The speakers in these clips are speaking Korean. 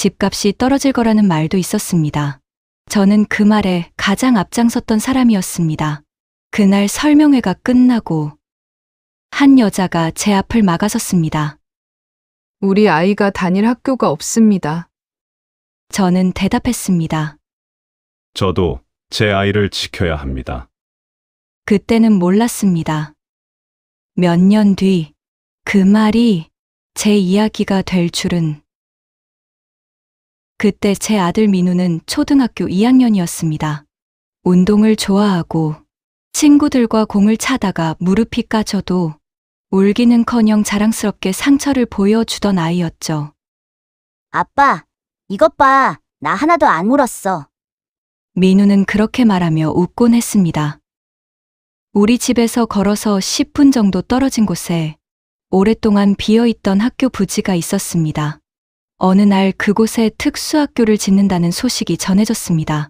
집값이 떨어질 거라는 말도 있었습니다. 저는 그 말에 가장 앞장섰던 사람이었습니다. 그날 설명회가 끝나고 한 여자가 제 앞을 막아섰습니다. 우리 아이가 다닐 학교가 없습니다. 저는 대답했습니다. 저도 제 아이를 지켜야 합니다. 그때는 몰랐습니다. 몇 년 뒤 그 말이 제 이야기가 될 줄은. 그때 제 아들 민우는 초등학교 2학년이었습니다. 운동을 좋아하고 친구들과 공을 차다가 무릎이 까져도 울기는커녕 자랑스럽게 상처를 보여주던 아이였죠. 아빠, 이것 봐. 나 하나도 안 울었어. 민우는 그렇게 말하며 웃곤 했습니다. 우리 집에서 걸어서 10분 정도 떨어진 곳에 오랫동안 비어있던 학교 부지가 있었습니다. 어느 날 그곳에 특수학교를 짓는다는 소식이 전해졌습니다.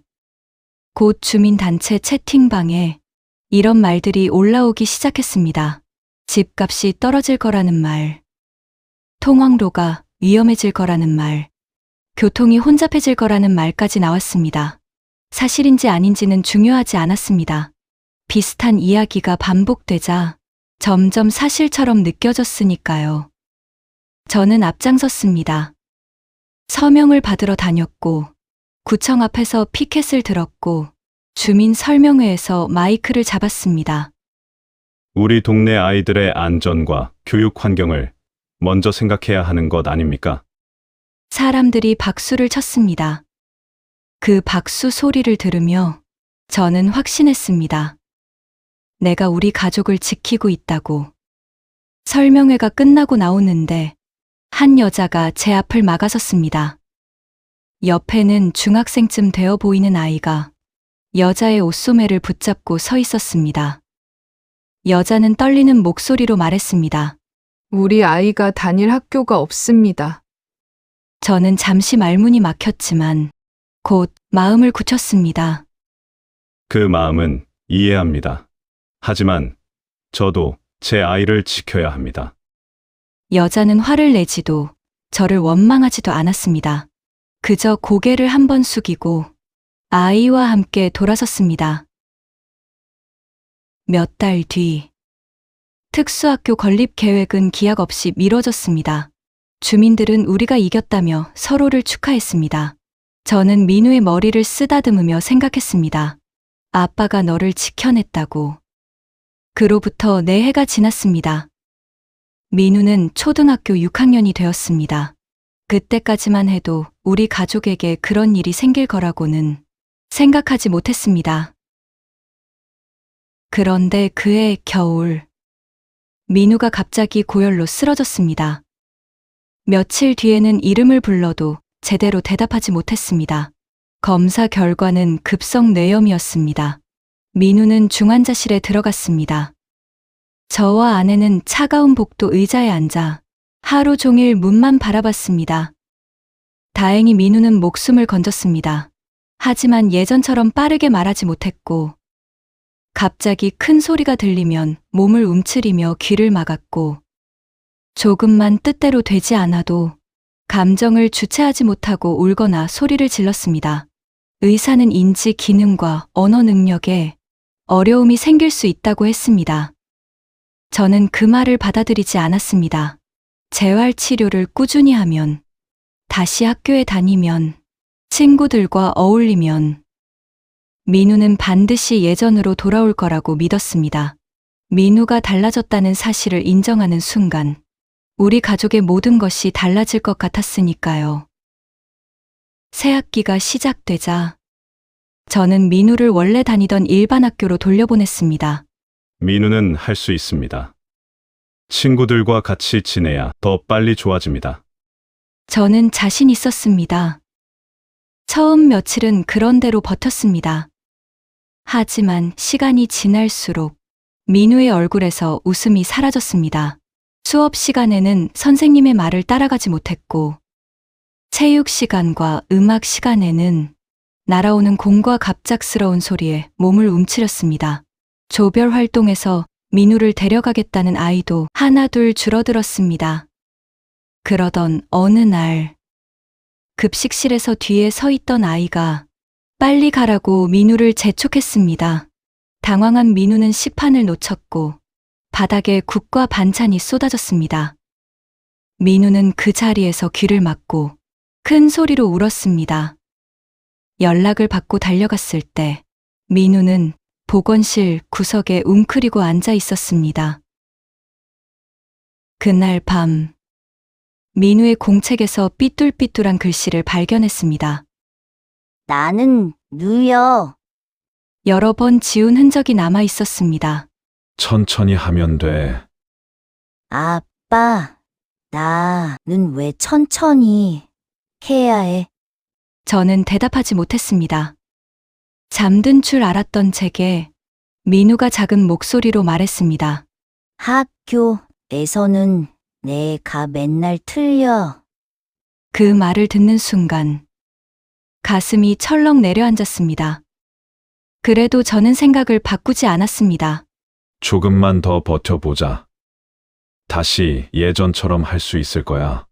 곧 주민단체 채팅방에 이런 말들이 올라오기 시작했습니다. 집값이 떨어질 거라는 말, 통학로가 위험해질 거라는 말, 교통이 혼잡해질 거라는 말까지 나왔습니다. 사실인지 아닌지는 중요하지 않았습니다. 비슷한 이야기가 반복되자 점점 사실처럼 느껴졌으니까요. 저는 앞장섰습니다. 서명을 받으러 다녔고, 구청 앞에서 피켓을 들었고, 주민 설명회에서 마이크를 잡았습니다. 우리 동네 아이들의 안전과 교육 환경을 먼저 생각해야 하는 것 아닙니까? 사람들이 박수를 쳤습니다. 그 박수 소리를 들으며 저는 확신했습니다. 내가 우리 가족을 지키고 있다고. 설명회가 끝나고 나오는데 한 여자가 제 앞을 막아섰습니다. 옆에는 중학생쯤 되어 보이는 아이가 여자의 옷소매를 붙잡고 서 있었습니다. 여자는 떨리는 목소리로 말했습니다. 우리 아이가 다닐 학교가 없습니다. 저는 잠시 말문이 막혔지만 곧 마음을 굳혔습니다. 그 마음은 이해합니다. 하지만 저도 제 아이를 지켜야 합니다. 여자는 화를 내지도 저를 원망하지도 않았습니다. 그저 고개를 한번 숙이고 아이와 함께 돌아섰습니다. 몇 달 뒤, 특수학교 건립 계획은 기약 없이 미뤄졌습니다. 주민들은 우리가 이겼다며 서로를 축하했습니다. 저는 민우의 머리를 쓰다듬으며 생각했습니다. 아빠가 너를 지켜냈다고. 그로부터 4해가 지났습니다. 민우는 초등학교 6학년이 되었습니다. 그때까지만 해도 우리 가족에게 그런 일이 생길 거라고는 생각하지 못했습니다. 그런데 그해 겨울, 민우가 갑자기 고열로 쓰러졌습니다. 며칠 뒤에는 이름을 불러도 제대로 대답하지 못했습니다. 검사 결과는 급성 뇌염이었습니다. 민우는 중환자실에 들어갔습니다. 저와 아내는 차가운 복도 의자에 앉아 하루 종일 문만 바라봤습니다. 다행히 민우는 목숨을 건졌습니다. 하지만 예전처럼 빠르게 말하지 못했고, 갑자기 큰 소리가 들리면 몸을 움츠리며 귀를 막았고, 조금만 뜻대로 되지 않아도 감정을 주체하지 못하고 울거나 소리를 질렀습니다. 의사는 인지 기능과 언어 능력에 어려움이 생길 수 있다고 했습니다. 저는 그 말을 받아들이지 않았습니다. 재활 치료를 꾸준히 하면, 다시 학교에 다니면, 친구들과 어울리면 민우는 반드시 예전으로 돌아올 거라고 믿었습니다. 민우가 달라졌다는 사실을 인정하는 순간 우리 가족의 모든 것이 달라질 것 같았으니까요. 새 학기가 시작되자 저는 민우를 원래 다니던 일반 학교로 돌려보냈습니다. 민우는 할 수 있습니다. 친구들과 같이 지내야 더 빨리 좋아집니다. 저는 자신 있었습니다. 처음 며칠은 그런대로 버텼습니다. 하지만 시간이 지날수록 민우의 얼굴에서 웃음이 사라졌습니다. 수업 시간에는 선생님의 말을 따라가지 못했고, 체육 시간과 음악 시간에는 날아오는 공과 갑작스러운 소리에 몸을 움츠렸습니다. 조별 활동에서 민우를 데려가겠다는 아이도 하나둘 줄어들었습니다. 그러던 어느 날, 급식실에서 뒤에 서 있던 아이가 빨리 가라고 민우를 재촉했습니다. 당황한 민우는 식판을 놓쳤고 바닥에 국과 반찬이 쏟아졌습니다. 민우는 그 자리에서 귀를 막고 큰 소리로 울었습니다. 연락을 받고 달려갔을 때 민우는 보건실 구석에 웅크리고 앉아 있었습니다. 그날 밤 민우의 공책에서 삐뚤삐뚤한 글씨를 발견했습니다. 나는 누여. 여러 번 지운 흔적이 남아 있었습니다. 천천히 하면 돼. 아빠, 나는 왜 천천히 해야 해? 저는 대답하지 못했습니다. 잠든 줄 알았던 제게 민우가 작은 목소리로 말했습니다. 학교에서는 내가 맨날 틀려. 그 말을 듣는 순간 가슴이 철렁 내려앉았습니다. 그래도 저는 생각을 바꾸지 않았습니다. 조금만 더 버텨보자. 다시 예전처럼 할 수 있을 거야.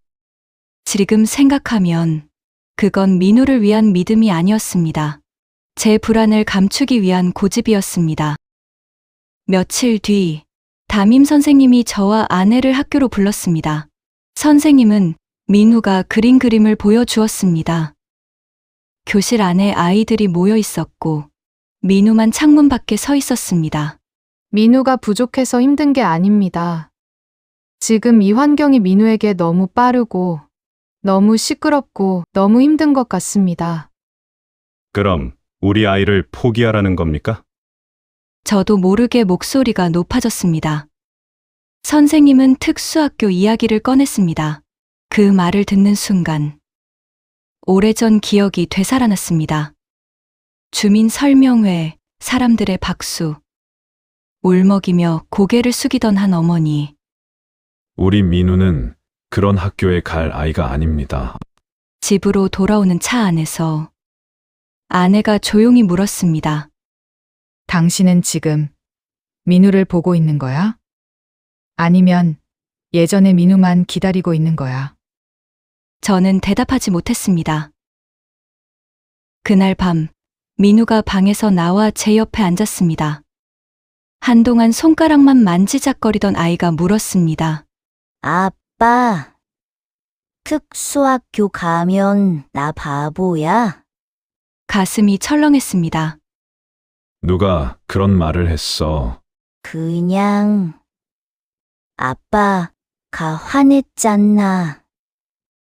지금 생각하면 그건 민우를 위한 믿음이 아니었습니다. 제 불안을 감추기 위한 고집이었습니다. 며칠 뒤 담임 선생님이 저와 아내를 학교로 불렀습니다. 선생님은 민우가 그린 그림을 보여주었습니다. 교실 안에 아이들이 모여 있었고 민우만 창문 밖에 서 있었습니다. 민우가 부족해서 힘든 게 아닙니다. 지금 이 환경이 민우에게 너무 빠르고 너무 시끄럽고 너무 힘든 것 같습니다. 그럼 우리 아이를 포기하라는 겁니까? 저도 모르게 목소리가 높아졌습니다. 선생님은 특수학교 이야기를 꺼냈습니다. 그 말을 듣는 순간 오래전 기억이 되살아났습니다. 주민 설명회, 사람들의 박수, 울먹이며 고개를 숙이던 한 어머니. 우리 민우는 그런 학교에 갈 아이가 아닙니다. 집으로 돌아오는 차 안에서 아내가 조용히 물었습니다. 당신은 지금 민우를 보고 있는 거야? 아니면 예전의 민우만 기다리고 있는 거야? 저는 대답하지 못했습니다. 그날 밤 민우가 방에서 나와 제 옆에 앉았습니다. 한동안 손가락만 만지작거리던 아이가 물었습니다. 아빠, 특수학교 가면 나 바보야? 가슴이 철렁했습니다. 누가 그런 말을 했어? 그냥 아빠가 화냈잖아.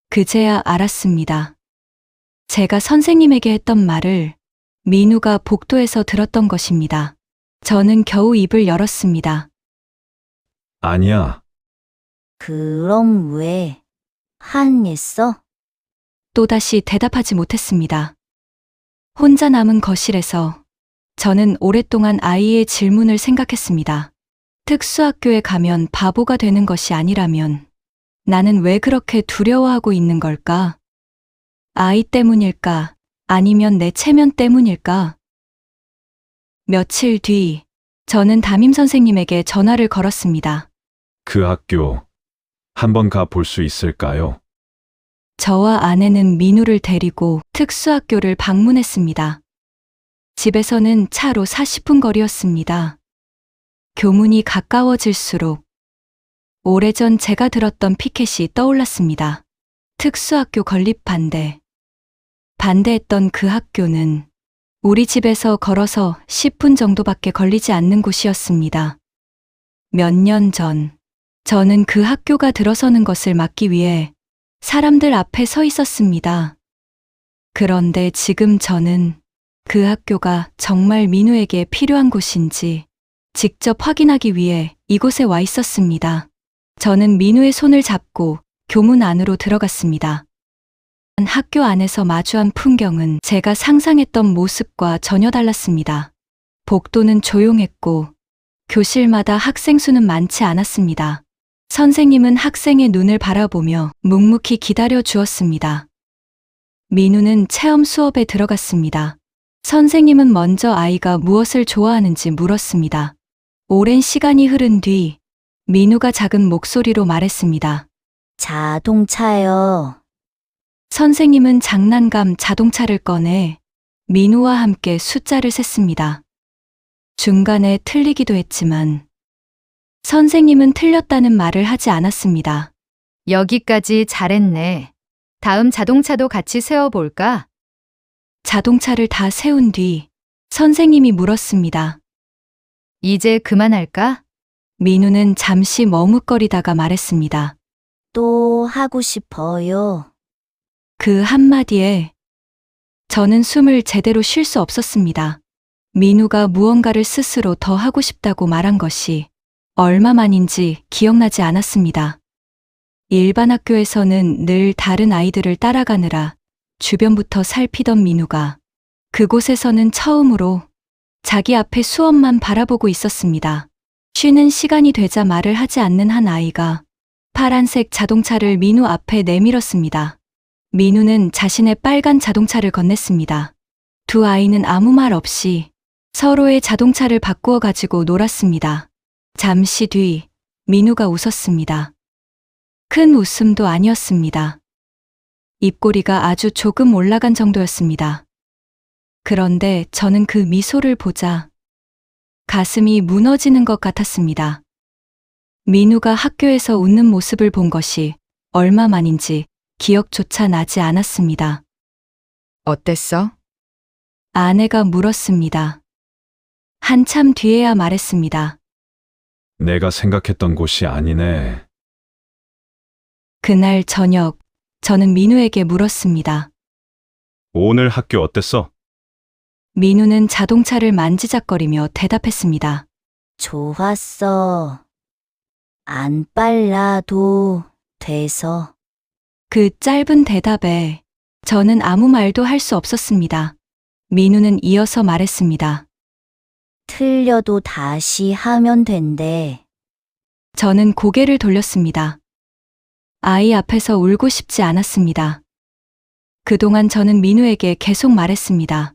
그제야 알았습니다. 제가 선생님에게 했던 말을 민우가 복도에서 들었던 것입니다. 저는 겨우 입을 열었습니다. 아니야. 그럼 왜 화냈어? 또다시 대답하지 못했습니다. 혼자 남은 거실에서 저는 오랫동안 아이의 질문을 생각했습니다. 특수학교에 가면 바보가 되는 것이 아니라면 나는 왜 그렇게 두려워하고 있는 걸까? 아이 때문일까? 아니면 내 체면 때문일까? 며칠 뒤 저는 담임 선생님에게 전화를 걸었습니다. 그 학교 한번 가 볼 수 있을까요? 저와 아내는 민우를 데리고 특수학교를 방문했습니다. 집에서는 차로 40분 거리였습니다. 교문이 가까워질수록 오래전 제가 들었던 피켓이 떠올랐습니다. 특수학교 건립 반대. 반대했던 그 학교는 우리 집에서 걸어서 10분 정도밖에 걸리지 않는 곳이었습니다. 몇 년 전, 저는 그 학교가 들어서는 것을 막기 위해 사람들 앞에 서 있었습니다. 그런데 지금 저는 그 학교가 정말 민우에게 필요한 곳인지 직접 확인하기 위해 이곳에 와 있었습니다. 저는 민우의 손을 잡고 교문 안으로 들어갔습니다. 학교 안에서 마주한 풍경은 제가 상상했던 모습과 전혀 달랐습니다. 복도는 조용했고 교실마다 학생 수는 많지 않았습니다. 선생님은 학생의 눈을 바라보며 묵묵히 기다려 주었습니다. 민우는 체험 수업에 들어갔습니다. 선생님은 먼저 아이가 무엇을 좋아하는지 물었습니다. 오랜 시간이 흐른 뒤 민우가 작은 목소리로 말했습니다. 자동차요. 선생님은 장난감 자동차를 꺼내 민우와 함께 숫자를 셌습니다. 중간에 틀리기도 했지만 선생님은 틀렸다는 말을 하지 않았습니다. 여기까지 잘했네. 다음 자동차도 같이 세워볼까? 자동차를 다 세운 뒤 선생님이 물었습니다. 이제 그만할까? 민우는 잠시 머뭇거리다가 말했습니다. 또 하고 싶어요. 그 한마디에 저는 숨을 제대로 쉴 수 없었습니다. 민우가 무언가를 스스로 더 하고 싶다고 말한 것이 얼마만인지 기억나지 않았습니다. 일반 학교에서는 늘 다른 아이들을 따라가느라 주변부터 살피던 민우가 그곳에서는 처음으로 자기 앞에 수업만 바라보고 있었습니다. 쉬는 시간이 되자 말을 하지 않는 한 아이가 파란색 자동차를 민우 앞에 내밀었습니다. 민우는 자신의 빨간 자동차를 건넸습니다. 두 아이는 아무 말 없이 서로의 자동차를 바꾸어 가지고 놀았습니다. 잠시 뒤 민우가 웃었습니다. 큰 웃음도 아니었습니다. 입꼬리가 아주 조금 올라간 정도였습니다. 그런데 저는 그 미소를 보자 가슴이 무너지는 것 같았습니다. 민우가 학교에서 웃는 모습을 본 것이 얼마만인지 기억조차 나지 않았습니다. 어땠어? 아내가 물었습니다. 한참 뒤에야 말했습니다. 내가 생각했던 곳이 아니네. 그날 저녁 저는 민우에게 물었습니다. 오늘 학교 어땠어? 민우는 자동차를 만지작거리며 대답했습니다. 좋았어. 안 빨라도 돼서. 그 짧은 대답에 저는 아무 말도 할 수 없었습니다. 민우는 이어서 말했습니다. 틀려도 다시 하면 된대. 저는 고개를 돌렸습니다. 아이 앞에서 울고 싶지 않았습니다. 그동안 저는 민우에게 계속 말했습니다.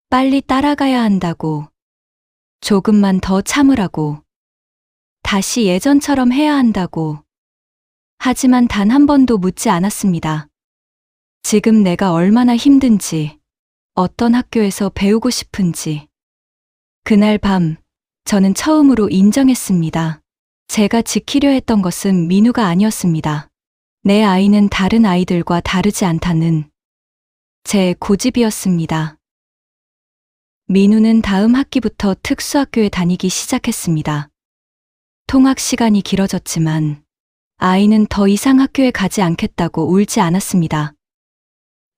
빨리 따라가야 한다고. 조금만 더 참으라고. 다시 예전처럼 해야 한다고. 하지만 단 한 번도 묻지 않았습니다. 지금 내가 얼마나 힘든지, 어떤 학교에서 배우고 싶은지. 그날 밤, 저는 처음으로 인정했습니다. 제가 지키려 했던 것은 민우가 아니었습니다. 내 아이는 다른 아이들과 다르지 않다는 제 고집이었습니다. 민우는 다음 학기부터 특수학교에 다니기 시작했습니다. 통학 시간이 길어졌지만 아이는 더 이상 학교에 가지 않겠다고 울지 않았습니다.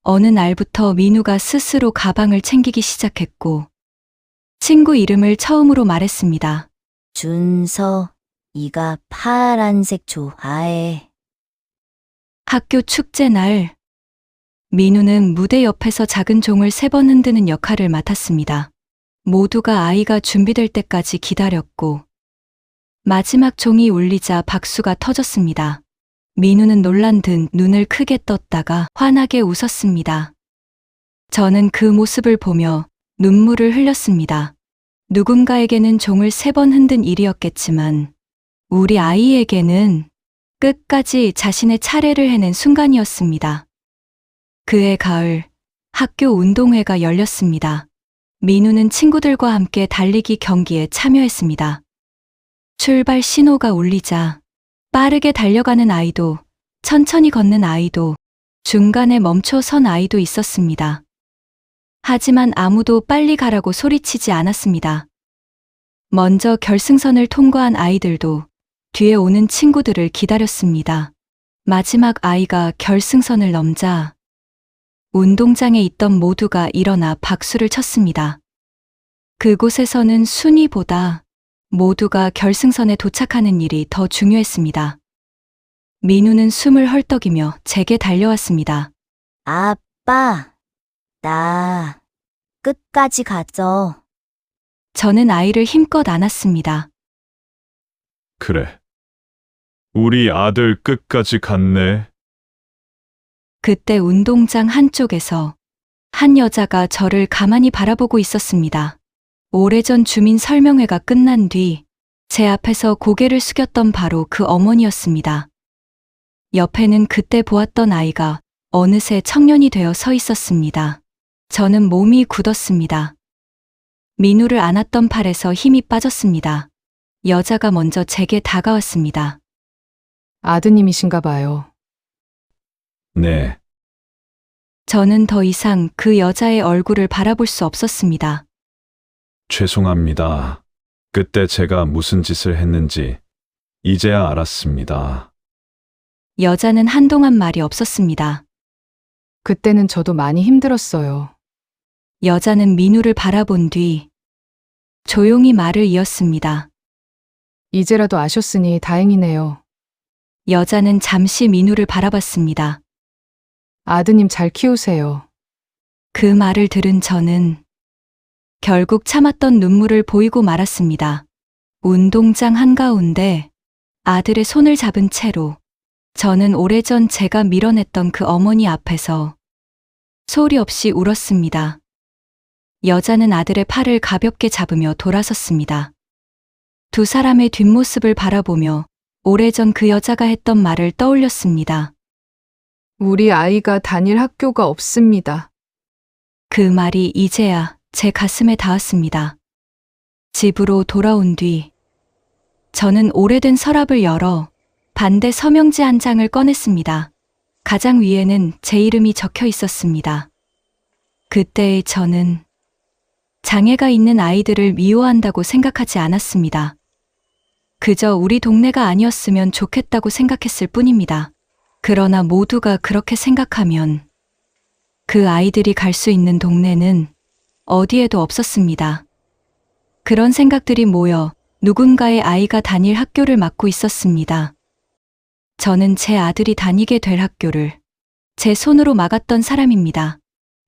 어느 날부터 민우가 스스로 가방을 챙기기 시작했고 친구 이름을 처음으로 말했습니다. 준서, 이가 파란색 좋아해. 학교 축제 날 민우는 무대 옆에서 작은 종을 3번 흔드는 역할을 맡았습니다. 모두가 아이가 준비될 때까지 기다렸고 마지막 종이 울리자 박수가 터졌습니다. 민우는 놀란 듯 눈을 크게 떴다가 환하게 웃었습니다. 저는 그 모습을 보며 눈물을 흘렸습니다. 누군가에게는 종을 3번 흔든 일이었겠지만 우리 아이에게는 끝까지 자신의 차례를 해낸 순간이었습니다. 그해 가을 학교 운동회가 열렸습니다. 민우는 친구들과 함께 달리기 경기에 참여했습니다. 출발 신호가 울리자 빠르게 달려가는 아이도 천천히 걷는 아이도 중간에 멈춰 선 아이도 있었습니다. 하지만 아무도 빨리 가라고 소리치지 않았습니다. 먼저 결승선을 통과한 아이들도 뒤에 오는 친구들을 기다렸습니다. 마지막 아이가 결승선을 넘자 운동장에 있던 모두가 일어나 박수를 쳤습니다. 그곳에서는 순위보다 모두가 결승선에 도착하는 일이 더 중요했습니다. 민우는 숨을 헐떡이며 제게 달려왔습니다. 아빠, 나 끝까지 가죠. 저는 아이를 힘껏 안았습니다. 그래. 우리 아들 끝까지 갔네. 그때 운동장 한쪽에서 한 여자가 저를 가만히 바라보고 있었습니다. 오래전 주민 설명회가 끝난 뒤 제 앞에서 고개를 숙였던 바로 그 어머니였습니다. 옆에는 그때 보았던 아이가 어느새 청년이 되어 서 있었습니다. 저는 몸이 굳었습니다. 민우를 안았던 팔에서 힘이 빠졌습니다. 여자가 먼저 제게 다가왔습니다. 아드님이신가 봐요. 네, 저는 더 이상 그 여자의 얼굴을 바라볼 수 없었습니다. 죄송합니다. 그때 제가 무슨 짓을 했는지 이제야 알았습니다. 여자는 한동안 말이 없었습니다. 그때는 저도 많이 힘들었어요. 여자는 민우를 바라본 뒤 조용히 말을 이었습니다. 이제라도 아셨으니 다행이네요. 여자는 잠시 민우를 바라봤습니다. 아드님 잘 키우세요. 그 말을 들은 저는 결국 참았던 눈물을 보이고 말았습니다. 운동장 한가운데 아들의 손을 잡은 채로 저는 오래전 제가 밀어냈던 그 어머니 앞에서 소리 없이 울었습니다. 여자는 아들의 팔을 가볍게 잡으며 돌아섰습니다. 두 사람의 뒷모습을 바라보며 오래전 그 여자가 했던 말을 떠올렸습니다. 우리 아이가 다닐 학교가 없습니다. 그 말이 이제야 제 가슴에 닿았습니다. 집으로 돌아온 뒤 저는 오래된 서랍을 열어 반대 서명지 한 장을 꺼냈습니다. 가장 위에는 제 이름이 적혀 있었습니다. 그때의 저는 장애가 있는 아이들을 미워한다고 생각하지 않았습니다. 그저 우리 동네가 아니었으면 좋겠다고 생각했을 뿐입니다. 그러나 모두가 그렇게 생각하면 그 아이들이 갈 수 있는 동네는 어디에도 없었습니다. 그런 생각들이 모여 누군가의 아이가 다닐 학교를 맡고 있었습니다. 저는 제 아들이 다니게 될 학교를 제 손으로 막았던 사람입니다.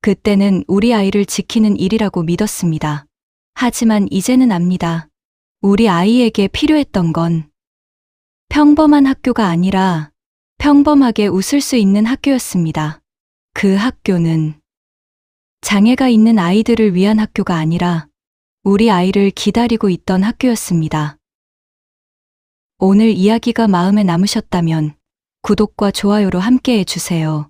그때는 우리 아이를 지키는 일이라고 믿었습니다. 하지만 이제는 압니다. 우리 아이에게 필요했던 건 평범한 학교가 아니라 평범하게 웃을 수 있는 학교였습니다. 그 학교는 장애가 있는 아이들을 위한 학교가 아니라 우리 아이를 기다리고 있던 학교였습니다. 오늘 이야기가 마음에 남으셨다면 구독과 좋아요로 함께 해주세요.